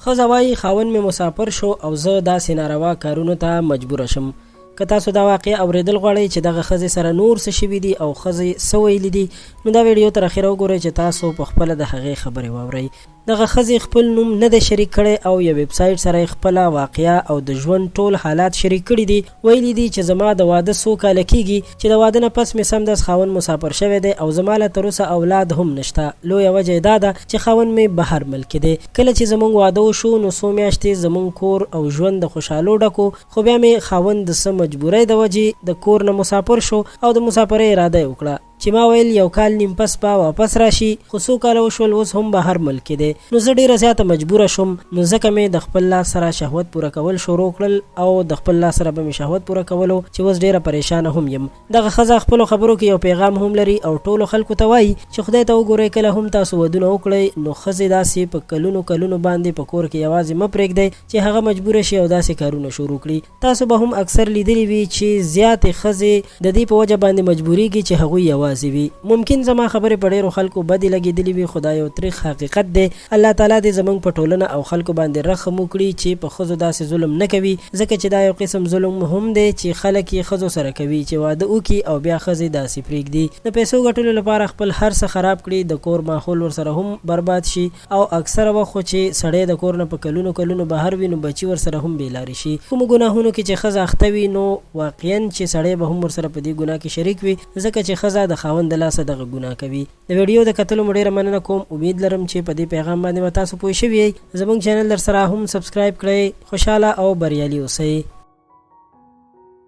ښځه وایي خاوند مې مسافر شو او زه داسې ناروا کارونو ته مجبوره شم. که تاسو دا واقعه اوریدل غواړئ چې دغه ښځې سره نور څه شوي دي او ښځې څه ویلي دي، نو دا ویډیو تر اخره وګورئ چې تاسو په خپله د هغې خبرې واورئ. دغه ښځې خپل نوم نه دی شریک کړی او یو ویب سایټ سره یې خپله واقعه او د ژوند ټول حالات شریک کړي دي. ویلي دي چې زما د واده څو کاله کېږي چې د واده نه پس مې سمدس خاوند مسافر شوی دی او زما له تر اوسه اولاد هم نشته. لویه وجه یې دا ده چې خاوند مې بهر ملک دی. کله چې زموږ واده وشو نو څو میاشتې زموږ کور او ژوند د خوشحالو ډکو، خو بیا مې خاوند د څه مجبورۍ د وجې د کور نه مسافر شو او د مسافرۍ اراده یې وکړه چې ما ویل یو کال نیم پس به واپس راشي، خو څو کاله وشول اوس هم بهر ملک دی. نو زه ډېره زیاته مجبوره شوم، نو ځکه مې د خپل لاس سره شهوت پوره کول شروع کړل او د خپل لاس سره به مې شهوت پوره کولو چې اوس ډېره پریشانه هم یم. دغه ښځه خپلو خبرو کې یو پیغام هم لري او ټولو خلکو ته وایي چې خدای ته وګورئ کله هم تاسو ودونه وکړئ نو ښځې داسې په کلونو کلونو باندې په کور کې یوازې مه پرېږدئ چې هغه مجبوره شي او داسې کارونه شروع کړي. تاسو به هم اکثر لیدلی وي چې زیاتې ښځې د دې په وجه باندې مجبوریږي چې هغوی یوازې وي. ممکن زما خبرې په ډېرو خلکو بدې لګېدلې وي، خو دا یو تریخ حقیقت دی. الله تعالی دې زموږ په ټولنه او خلکو باندې رحم وکړي چې په ښځو داسې ظلم نه کوي، ځکه چې دا یو قسم ظلم هم دی چې خلک یې ښځو سره کوي چې واده وکړي او بیا ښځې داسې پرېږدي د پیسو ګټلو لپاره خپل هر څه خراب کړي، د کور ماحول ورسره هم برباد شي او اکثره وخت خو چې سړی د کور نه په کلونو کلونو بهر وي نو بچي ورسره هم بېلارې شي. کومو ګناهونو کې چې ښځه اخته وي نو واقعا چې سړی به هم ورسره په دې ګناه کې شریک وي، ځکه چې ښځه د خاوند د لاسه دغه ګناه کوي. د ویډیو د کتلو مو ډېره مننه کوم. امید لرم چې په دې پیغام باندې به تاسو پوه شوي یئ. زموږ چینل در سره هم سبسکرایب کړئ. خوشحاله او بریالي اوسئ.